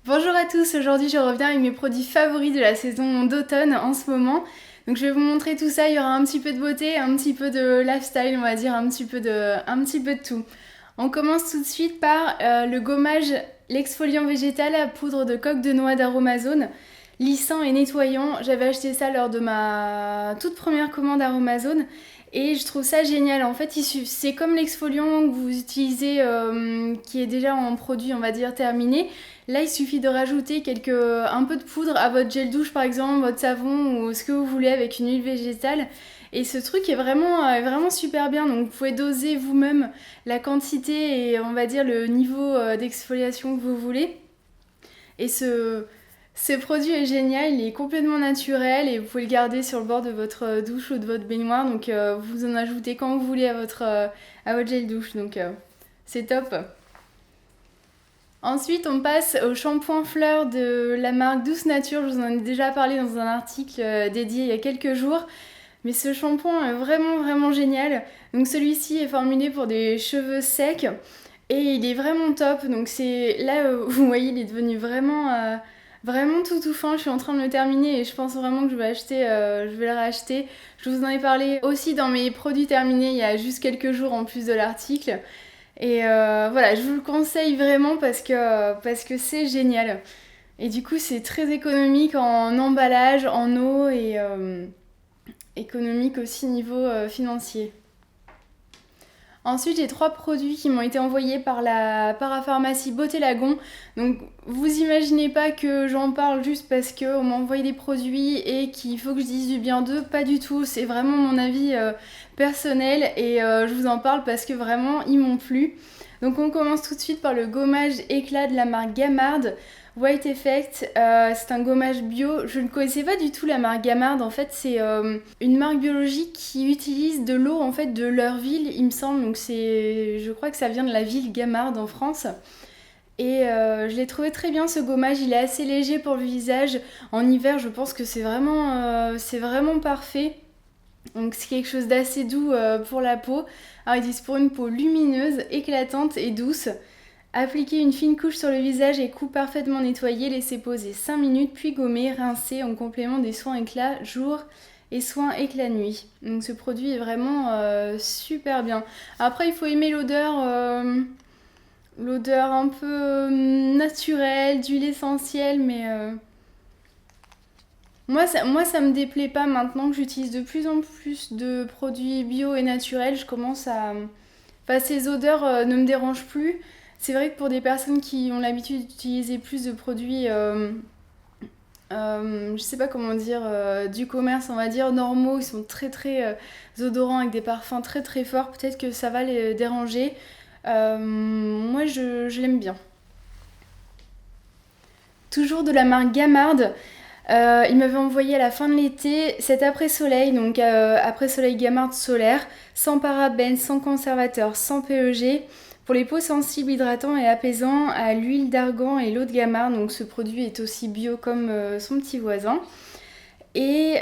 Bonjour à tous, aujourd'hui je reviens avec mes produits favoris de la saison d'automne en ce moment. Donc je vais vous montrer tout ça, il y aura un petit peu de beauté, un petit peu de lifestyle, on va dire un petit peu de tout. On commence tout de suite par le gommage, l'exfoliant végétal à poudre de coque de noix d'Aromazone, lissant et nettoyant. J'avais acheté ça lors de ma toute première commande Aromazone et je trouve ça génial. En fait, c'est comme l'exfoliant que vous utilisez qui est déjà en produit, on va dire, terminé. Là, il suffit de rajouter un peu de poudre à votre gel douche, par exemple, votre savon ou ce que vous voulez avec une huile végétale. Et ce truc est vraiment super bien. Donc, vous pouvez doser vous-même la quantité et on va dire le niveau d'exfoliation que vous voulez. Et ce produit est génial, il est complètement naturel et vous pouvez le garder sur le bord de votre douche ou de votre baignoire. Donc, vous en ajoutez quand vous voulez à votre gel douche. Donc, c'est top. Ensuite, on passe au shampoing fleur de la marque Douce Nature. Je vous en ai déjà parlé dans un article dédié il y a quelques jours. Mais ce shampoing est vraiment, vraiment génial. Donc celui-ci est formulé pour des cheveux secs et il est vraiment top. Donc c'est là, vous voyez, il est devenu vraiment tout fin. Je suis en train de le terminer et je pense vraiment que je vais le racheter. Je vous en ai parlé aussi dans mes produits terminés il y a juste quelques jours en plus de l'article. Et voilà, je vous le conseille vraiment parce que c'est génial. Et du coup, c'est très économique en emballage, en eau et économique aussi niveau financier. Ensuite, j'ai 3 produits qui m'ont été envoyés par la parapharmacie Beauté Lagon. Donc, vous imaginez pas que j'en parle juste parce qu'on m'a envoyé des produits et qu'il faut que je dise du bien d'eux. Pas du tout, c'est vraiment mon avis personnel et je vous en parle parce que vraiment, ils m'ont plu. Donc, on commence tout de suite par le gommage éclat de la marque Gamard. White Effect, c'est un gommage bio. Je ne connaissais pas du tout la marque Gamard. En fait, c'est une marque biologique qui utilise de l'eau en fait de leur ville, il me semble. Donc je crois que ça vient de la ville Gamard en France. Et je l'ai trouvé très bien ce gommage. Il est assez léger pour le visage. En hiver, je pense que c'est vraiment parfait. Donc c'est quelque chose d'assez doux pour la peau. Alors ils disent pour une peau lumineuse, éclatante et douce. Appliquez une fine couche sur le visage et cou parfaitement nettoyé, laissez poser 5 minutes puis gommer, rincer en complément des soins éclat jour et soins éclat nuit. Donc ce produit est vraiment super bien. Après il faut aimer l'odeur un peu naturelle, d'huile essentielle, mais moi ça me déplaît pas maintenant que j'utilise de plus en plus de produits bio et naturels. Je commence à... Enfin ces odeurs ne me dérangent plus. C'est vrai que pour des personnes qui ont l'habitude d'utiliser plus de produits, je sais pas comment dire, du commerce, on va dire, normaux, ils sont très très odorants avec des parfums très très forts, peut-être que ça va les déranger. Moi je l'aime bien. Toujours de la marque Gamard, il m'avait envoyé à la fin de l'été cet après-soleil, donc après-soleil Gamard solaire, sans parabènes, sans conservateur, sans PEG, pour les peaux sensibles, hydratant et apaisant à l'huile d'argan et l'eau de Gamard. Donc ce produit est aussi bio comme son petit voisin. Et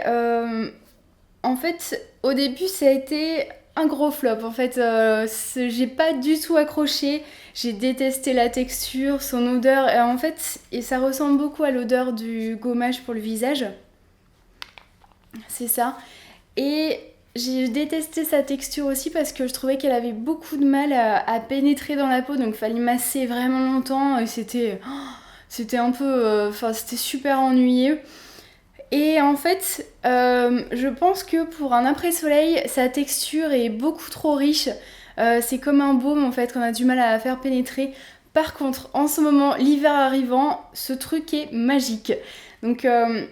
en fait, au début, ça a été un gros flop. En fait, j'ai pas du tout accroché. J'ai détesté la texture, son odeur. Et en fait, et ça ressemble beaucoup à l'odeur du gommage pour le visage. C'est ça. Et j'ai détesté sa texture aussi parce que je trouvais qu'elle avait beaucoup de mal à pénétrer dans la peau. Donc, il fallait masser vraiment longtemps. Et c'était un peu... Enfin, c'était super ennuyeux. Et en fait, je pense que pour un après-soleil, sa texture est beaucoup trop riche. C'est comme un baume en fait qu'on a du mal à faire pénétrer. Par contre, en ce moment, l'hiver arrivant, ce truc est magique. Donc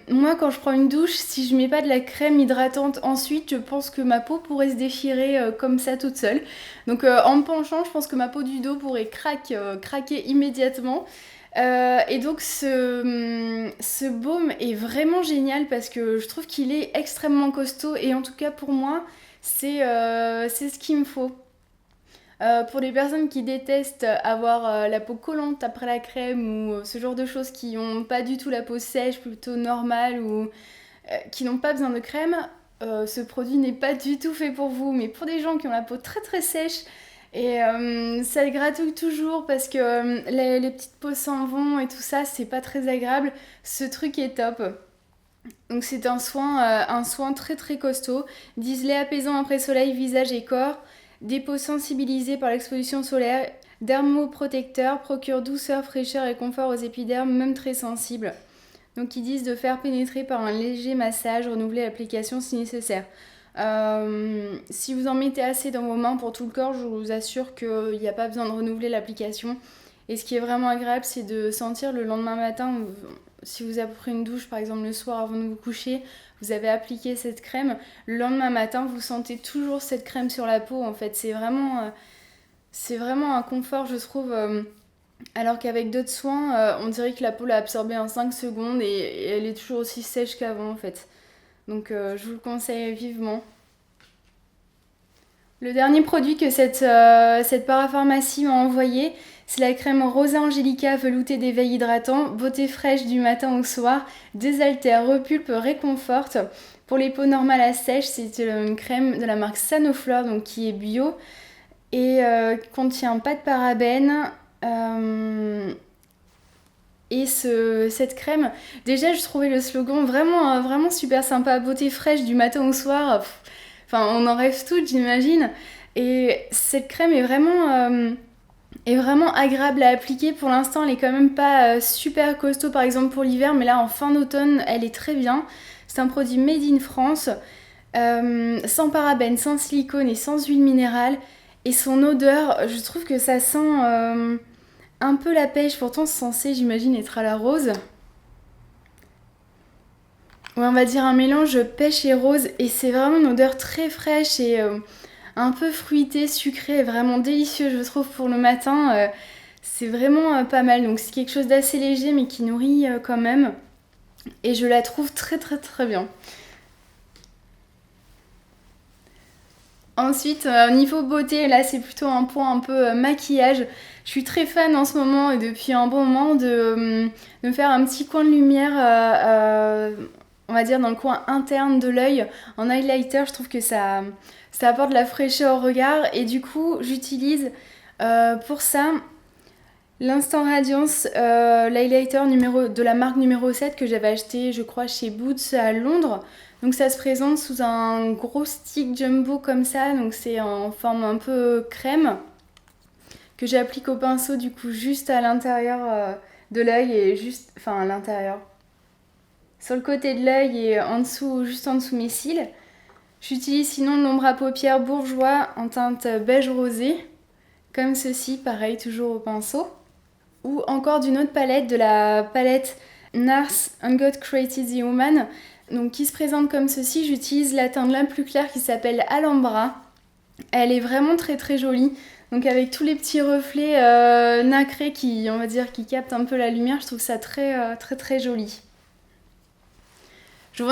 moi, quand je prends une douche, si je mets pas de la crème hydratante ensuite, je pense que ma peau pourrait se déchirer comme ça toute seule. Donc en me penchant, je pense que ma peau du dos pourrait craquer immédiatement. Et donc ce baume est vraiment génial parce que je trouve qu'il est extrêmement costaud et en tout cas pour moi c'est ce qu'il me faut. Pour les personnes qui détestent avoir la peau collante après la crème ou ce genre de choses qui n'ont pas du tout la peau sèche, plutôt normale ou qui n'ont pas besoin de crème, ce produit n'est pas du tout fait pour vous. Mais pour des gens qui ont la peau très très sèche Et ça gratouille toujours parce que les petites peaux s'en vont et tout ça, c'est pas très agréable. Ce truc est top. Donc c'est un soin très très costaud. Disent lait apaisant après soleil, visage et corps. Des peaux sensibilisées par l'exposition solaire. Dermoprotecteur, procure douceur, fraîcheur et confort aux épidermes, même très sensibles. Donc ils disent de faire pénétrer par un léger massage, renouveler l'application si nécessaire. Si vous en mettez assez dans vos mains pour tout le corps, je vous assure qu'il n'y a pas besoin de renouveler l'application. Et ce qui est vraiment agréable, c'est de sentir le lendemain matin, si vous avez pris une douche par exemple le soir avant de vous coucher, vous avez appliqué cette crème, le lendemain matin, vous sentez toujours cette crème sur la peau. En fait, c'est vraiment un confort, je trouve. Alors qu'avec d'autres soins, on dirait que la peau l'a absorbée en 5 secondes et elle est toujours aussi sèche qu'avant en fait. Donc je vous le conseille vivement. Le dernier produit que cette parapharmacie m'a envoyé, c'est la crème Rosa Angelica veloutée d'éveil hydratant, beauté fraîche du matin au soir, désaltère, repulpe, réconforte. Pour les peaux normales à sèche, c'est une crème de la marque Sanoflore, donc qui est bio et contient pas de parabènes. Cette crème, déjà je trouvais le slogan vraiment super sympa, beauté fraîche du matin au soir. Enfin, on en rêve toutes, j'imagine. Et cette crème est vraiment agréable à appliquer. Pour l'instant, elle est quand même pas super costaud, par exemple pour l'hiver, mais là en fin d'automne, elle est très bien. C'est un produit made in France, sans parabènes, sans silicone et sans huile minérale. Et son odeur, je trouve que ça sent un peu la pêche, pourtant c'est censé, j'imagine, être à la rose. Ouais, on va dire un mélange pêche et rose, et c'est vraiment une odeur très fraîche et un peu fruitée, sucrée, vraiment délicieux, je trouve, pour le matin. C'est vraiment pas mal, donc c'est quelque chose d'assez léger, mais qui nourrit quand même. Et je la trouve très très très bien. Ensuite, niveau beauté, là c'est plutôt un point un peu maquillage. Je suis très fan en ce moment et depuis un bon moment de me faire un petit coin de lumière, on va dire dans le coin interne de l'œil en highlighter. Je trouve que ça apporte de la fraîcheur au regard et du coup j'utilise pour ça l'Instant Radiance, l'highlighter de la marque numéro 7 que j'avais acheté je crois chez Boots à Londres. Donc ça se présente sous un gros stick jumbo comme ça, donc c'est en forme un peu crème que j'applique au pinceau du coup juste à l'intérieur de l'œil et à l'intérieur, sur le côté de l'œil et en dessous, juste en dessous mes cils. J'utilise sinon l'ombre à paupières Bourjois en teinte beige rosé, comme ceci, pareil toujours au pinceau. Ou encore d'une autre palette, de la palette NARS And God Created the Human, donc qui se présente comme ceci. J'utilise la teinte la plus claire qui s'appelle Alhambra. Elle est vraiment très très jolie. Donc avec tous les petits reflets nacrés qui, on va dire, qui captent un peu la lumière, je trouve ça très très très joli. Je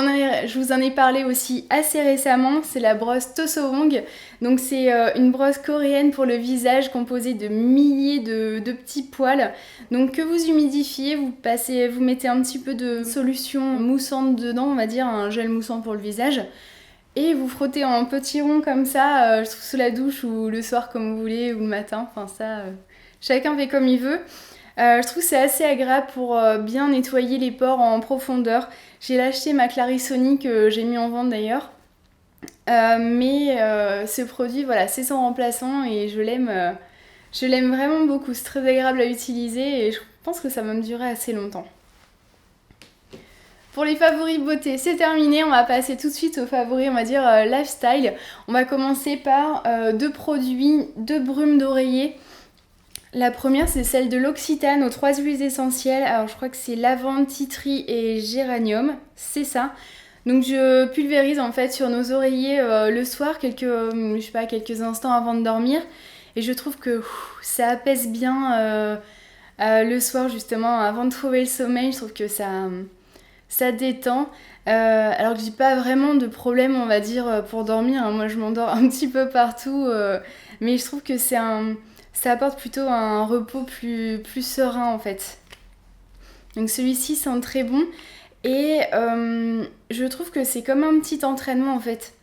vous en ai parlé aussi assez récemment, c'est la brosse Tosowong. Donc c'est une brosse coréenne pour le visage composée de milliers de petits poils. Donc que vous humidifiez, vous mettez un petit peu de solution moussante dedans, on va dire un gel moussant pour le visage. Et vous frottez en petits ronds comme ça, je trouve sous la douche ou le soir comme vous voulez, ou le matin, enfin ça, chacun fait comme il veut. Je trouve que c'est assez agréable pour bien nettoyer les pores en profondeur. J'ai lâché ma Clarissoni que j'ai mis en vente d'ailleurs. Mais ce produit, voilà, c'est son remplaçant et je l'aime vraiment beaucoup. C'est très agréable à utiliser et je pense que ça va me durer assez longtemps. Pour les favoris beauté, c'est terminé. On va passer tout de suite aux favoris, on va dire lifestyle. On va commencer par deux produits, deux brumes d'oreiller. La première, c'est celle de l'Occitane aux 3 huiles essentielles. Alors, je crois que c'est lavande, titri et géranium. C'est ça. Donc, je pulvérise en fait sur nos oreillers le soir, quelques instants avant de dormir. Et je trouve que ça apaise bien le soir, justement, avant de trouver le sommeil. Je trouve que ça détend. Alors que j'ai pas vraiment de problème, on va dire, pour dormir. Moi, je m'endors un petit peu partout. Mais je trouve que ça apporte plutôt un repos plus serein en fait. Donc celui-ci sent très bon et je trouve que c'est comme un petit entraînement en fait.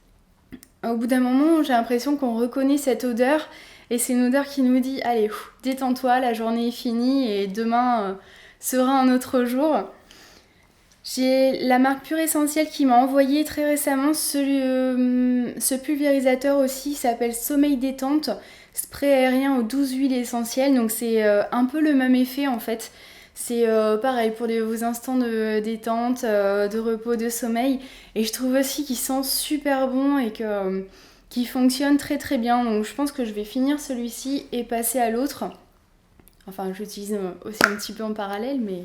Au bout d'un moment, j'ai l'impression qu'on reconnaît cette odeur et c'est une odeur qui nous dit allez, détends-toi, la journée est finie et demain sera un autre jour. J'ai la marque Pure Essentiel qui m'a envoyé très récemment ce pulvérisateur aussi, il s'appelle Sommeil Détente, spray aérien aux 12 huiles essentielles, donc c'est un peu le même effet en fait. C'est pareil pour vos instants de détente, de repos, de sommeil, et je trouve aussi qu'il sent super bon et qu'il fonctionne très très bien, donc je pense que je vais finir celui-ci et passer à l'autre. Enfin, j'utilise aussi un petit peu en parallèle, mais...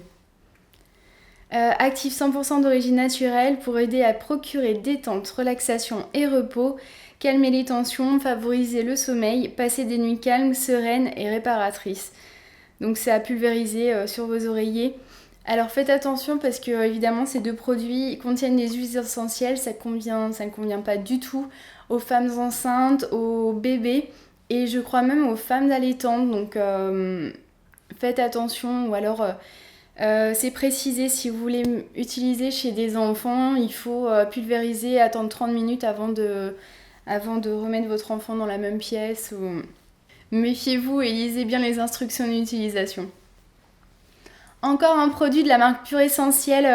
actif 100% d'origine naturelle pour aider à procurer détente, relaxation et repos, calmer les tensions, favoriser le sommeil, passer des nuits calmes, sereines et réparatrices. Donc c'est à pulvériser sur vos oreillers. Alors faites attention parce que évidemment ces deux produits contiennent des huiles essentielles, ça ne convient pas du tout aux femmes enceintes, aux bébés et je crois même aux femmes allaitantes. Donc faites attention ou alors... c'est précisé, si vous voulez utiliser chez des enfants, il faut pulvériser, attendre 30 minutes avant de remettre votre enfant dans la même pièce. Méfiez-vous et lisez bien les instructions d'utilisation. Encore un produit de la marque Pure Essentiel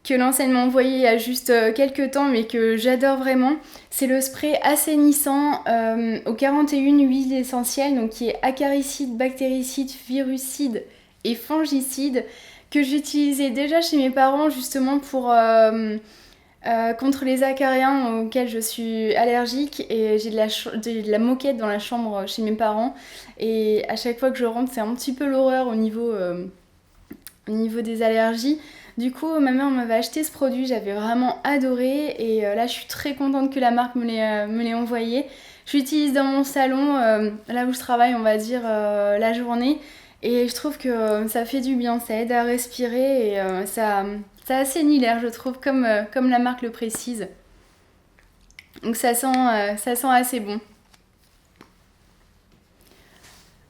que l'enseigne m'a envoyé il y a juste quelques temps mais que j'adore vraiment. C'est le spray assainissant aux 41 huiles essentielles, donc qui est acaricide, bactéricide, virucide et fongicide, que j'utilisais déjà chez mes parents justement pour contre les acariens auxquels je suis allergique, et j'ai de la moquette dans la chambre chez mes parents et à chaque fois que je rentre c'est un petit peu l'horreur au niveau des allergies. Du coup ma mère m'avait acheté ce produit, j'avais vraiment adoré et là je suis très contente que la marque me l'ait envoyé. Je l'utilise dans mon salon, là où je travaille on va dire la journée. Et je trouve que ça fait du bien, ça aide à respirer et ça assainit l'air, je trouve, comme la marque le précise. Donc ça sent assez bon.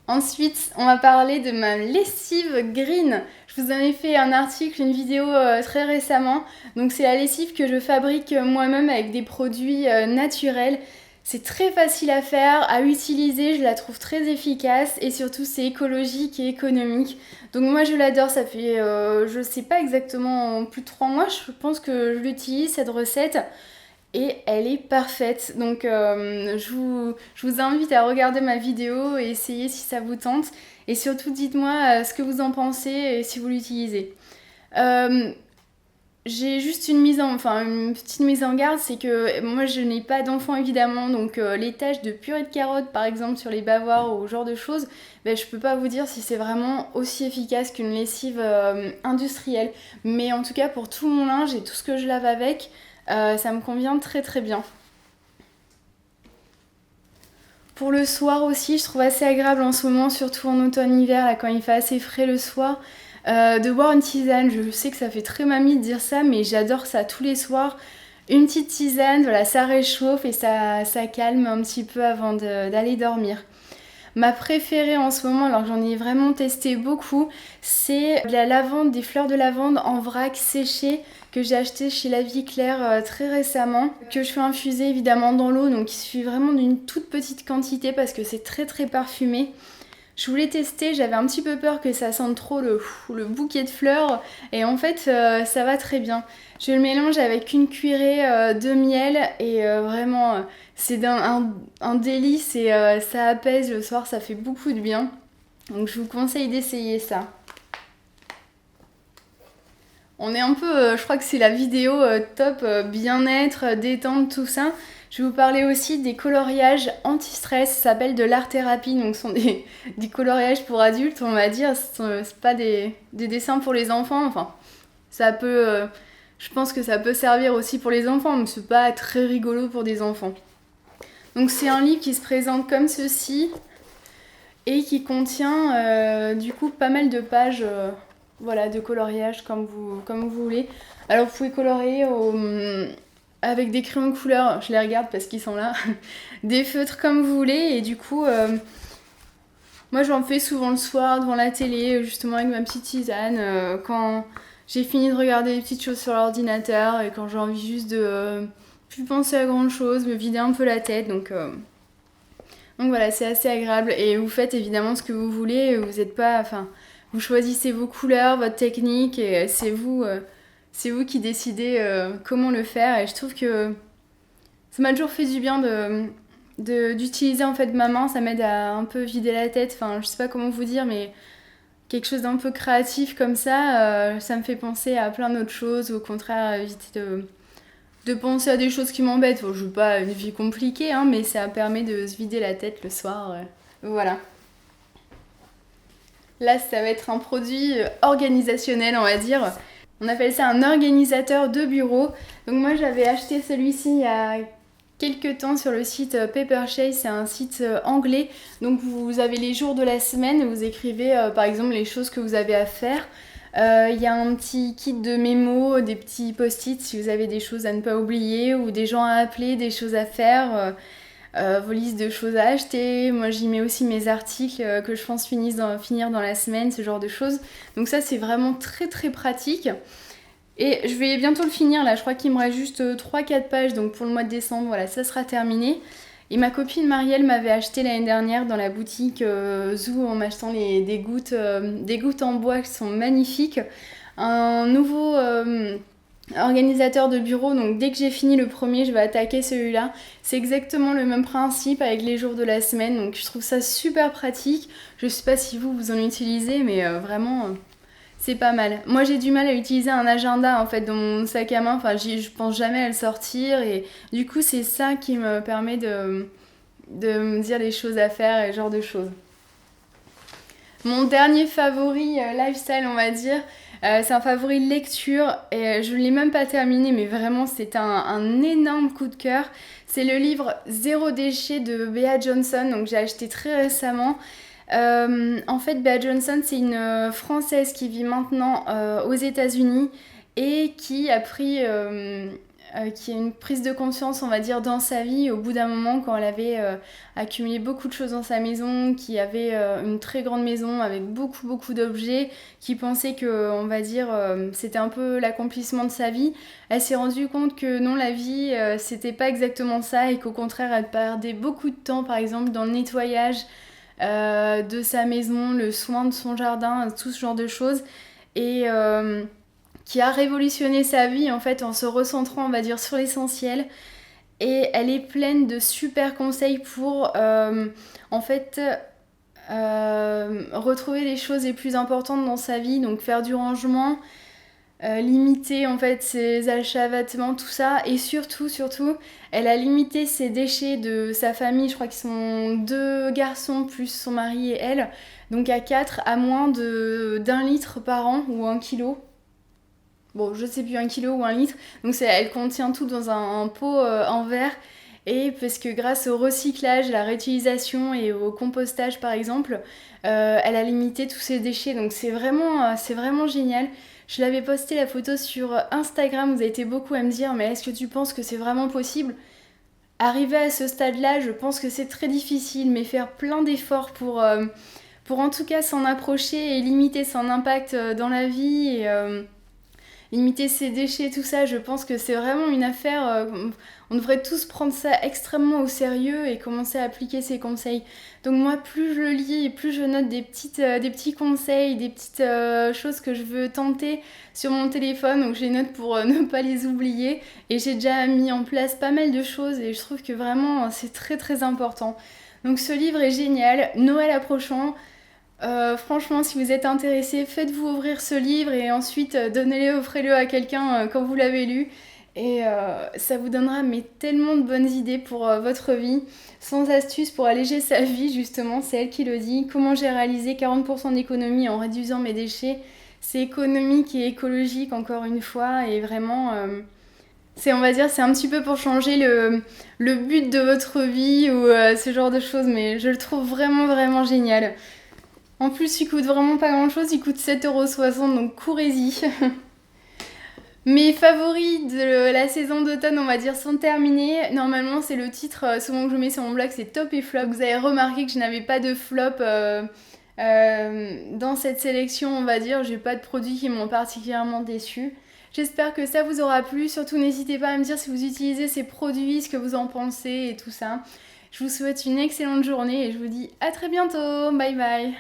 Ensuite, on va parler de ma lessive green. Je vous en ai fait un article, une vidéo très récemment. Donc c'est la lessive que je fabrique moi-même avec des produits naturels. C'est très facile à faire, à utiliser, je la trouve très efficace et surtout c'est écologique et économique. Donc moi je l'adore, ça fait je sais pas exactement plus de 3 mois, je pense que je l'utilise cette recette et elle est parfaite. Donc je vous invite à regarder ma vidéo et essayer si ça vous tente. Et surtout dites-moi ce que vous en pensez et si vous l'utilisez. J'ai juste une petite mise en garde, c'est que moi je n'ai pas d'enfant évidemment, donc les taches de purée de carottes par exemple sur les bavoirs ou ce genre de choses, je peux pas vous dire si c'est vraiment aussi efficace qu'une lessive industrielle. Mais en tout cas pour tout mon linge et tout ce que je lave avec, ça me convient très très bien. Pour le soir aussi, je trouve assez agréable en ce moment, surtout en automne-hiver, là quand il fait assez frais le soir. De boire une tisane, je sais que ça fait très mamie de dire ça, mais j'adore ça tous les soirs. Une petite tisane, voilà, ça réchauffe et ça calme un petit peu avant d'aller dormir. Ma préférée en ce moment, alors j'en ai vraiment testé beaucoup, c'est la lavande, des fleurs de lavande en vrac séchées que j'ai acheté chez La Vie Claire très récemment, que je fais infuser évidemment dans l'eau, donc il suffit vraiment d'une toute petite quantité parce que c'est très très parfumé. Je voulais tester, j'avais un petit peu peur que ça sente trop le bouquet de fleurs et en fait ça va très bien. Je le mélange avec une cuillerée de miel et vraiment c'est un délice et ça apaise le soir, ça fait beaucoup de bien. Donc je vous conseille d'essayer ça. On est un peu, je crois que c'est la vidéo top bien-être, détente, tout ça. Je vais vous parler aussi des coloriages anti-stress, ça s'appelle de l'art-thérapie, donc ce sont des coloriages pour adultes, on va dire, c'est pas des dessins pour les enfants, enfin, ça peut, je pense que ça peut servir aussi pour les enfants, mais c'est pas très rigolo pour des enfants. Donc c'est un livre qui se présente comme ceci, et qui contient du coup pas mal de pages voilà, de coloriage comme vous voulez. Alors vous pouvez colorier avec des crayons de couleur, je les regarde parce qu'ils sont là, des feutres comme vous voulez et du coup moi j'en fais souvent le soir devant la télé justement avec ma petite tisane quand j'ai fini de regarder des petites choses sur l'ordinateur et quand j'ai envie juste de plus penser à grand chose, me vider un peu la tête, donc Donc voilà, c'est assez agréable et vous faites évidemment ce que vous voulez, vous êtes pas, enfin, vous choisissez vos couleurs, votre technique et c'est vous qui décidez comment le faire et je trouve que ça m'a toujours fait du bien d'utiliser en fait ma main, ça m'aide à un peu vider la tête, enfin je sais pas comment vous dire mais quelque chose d'un peu créatif comme ça me fait penser à plein d'autres choses, au contraire éviter de penser à des choses qui m'embêtent. Bon, je veux pas une vie compliquée, hein, mais ça permet de se vider la tête le soir. Voilà. Là, ça va être un produit organisationnel, on va dire. On appelle ça un organisateur de bureau. Donc moi, j'avais acheté celui-ci il y a quelques temps sur le site Paperchase, c'est un site anglais. Donc vous avez les jours de la semaine, vous écrivez par exemple les choses que vous avez à faire. Il y a un petit kit de mémos, des petits post-it si vous avez des choses à ne pas oublier ou des gens à appeler, des choses à faire, vos listes de choses à acheter. Moi j'y mets aussi mes articles que je pense finir dans la semaine, ce genre de choses. Donc ça c'est vraiment très très pratique. Et je vais bientôt le finir là, je crois qu'il me reste juste 3-4 pages, donc pour le mois de décembre, voilà, ça sera terminé. Et ma copine Marielle m'avait acheté l'année dernière dans la boutique Zoo en m'achetant des gouttes en bois qui sont magnifiques. Un nouveau organisateur de bureau, donc dès que j'ai fini le premier, je vais attaquer celui-là. C'est exactement le même principe avec les jours de la semaine, donc je trouve ça super pratique. Je sais pas si vous en utilisez, mais vraiment... c'est pas mal. Moi, j'ai du mal à utiliser un agenda en fait dans mon sac à main. Enfin, je pense jamais à le sortir et du coup, c'est ça qui me permet de me dire les choses à faire et ce genre de choses. Mon dernier favori lifestyle, on va dire, c'est un favori lecture et je ne l'ai même pas terminé, mais vraiment, c'est un énorme coup de cœur. C'est le livre Zéro déchet de Bea Johnson, donc j'ai acheté très récemment. En fait, Bea Johnson, c'est une Française qui vit maintenant aux États-Unis et qui a qui a une prise de conscience, on va dire, dans sa vie au bout d'un moment quand elle avait accumulé beaucoup de choses dans sa maison, qui avait une très grande maison avec beaucoup beaucoup d'objets, qui pensait que, on va dire, c'était un peu l'accomplissement de sa vie. Elle s'est rendue compte que non, la vie, c'était pas exactement ça et qu'au contraire, elle perdait beaucoup de temps, par exemple, dans le nettoyage de sa maison, le soin de son jardin, tout ce genre de choses. Et qui a révolutionné sa vie en fait en se recentrant, on va dire, sur l'essentiel. Et elle est pleine de super conseils pour en fait retrouver les choses les plus importantes dans sa vie, donc faire du rangement, limiter en fait ses achats vêtements, tout ça, et surtout elle a limité ses déchets de sa famille, je crois qu'ils sont 2 garçons plus son mari et elle, donc à 4, à moins d'un litre par an ou 1 kilo. Bon, je sais plus, 1 kilo ou 1 litre. Donc elle contient tout dans un pot en verre. Et parce que grâce au recyclage, la réutilisation et au compostage par exemple, elle a limité tous ses déchets. Donc c'est vraiment génial. Je l'avais posté la photo sur Instagram, vous avez été beaucoup à me dire mais est-ce que tu penses que c'est vraiment possible? Arriver à ce stade-là, je pense que c'est très difficile, mais faire plein d'efforts pour en tout cas s'en approcher et limiter son impact dans la vie et limiter ses déchets, tout ça, je pense que c'est vraiment une affaire. On devrait tous prendre ça extrêmement au sérieux et commencer à appliquer ces conseils. Donc moi, plus je le lis et plus je note des petits conseils, des petites choses que je veux tenter sur mon téléphone. Donc je les note pour ne pas les oublier. Et j'ai déjà mis en place pas mal de choses et je trouve que vraiment c'est très très important. Donc ce livre est génial. Noël approchant. Franchement, si vous êtes intéressé, faites-vous ouvrir ce livre et ensuite donnez-le, offrez-le à quelqu'un quand vous l'avez lu. Et ça vous donnera mais tellement de bonnes idées pour votre vie, sans astuces pour alléger sa vie justement, c'est elle qui le dit. Comment j'ai réalisé 40% d'économie en réduisant mes déchets. C'est économique et écologique encore une fois et vraiment... on va dire, c'est un petit peu pour changer le but de votre vie ou ce genre de choses, mais je le trouve vraiment vraiment génial. En plus, il coûte vraiment pas grand chose, il coûte 7,60€, donc courez-y. Mes favoris de la saison d'automne, on va dire, sont terminés. Normalement, c'est le titre souvent que je mets sur mon blog, c'est top et flop. Vous avez remarqué que je n'avais pas de flop dans cette sélection, on va dire. J'ai pas de produits qui m'ont particulièrement déçu. J'espère que ça vous aura plu. Surtout, n'hésitez pas à me dire si vous utilisez ces produits, ce que vous en pensez et tout ça. Je vous souhaite une excellente journée et je vous dis à très bientôt. Bye bye.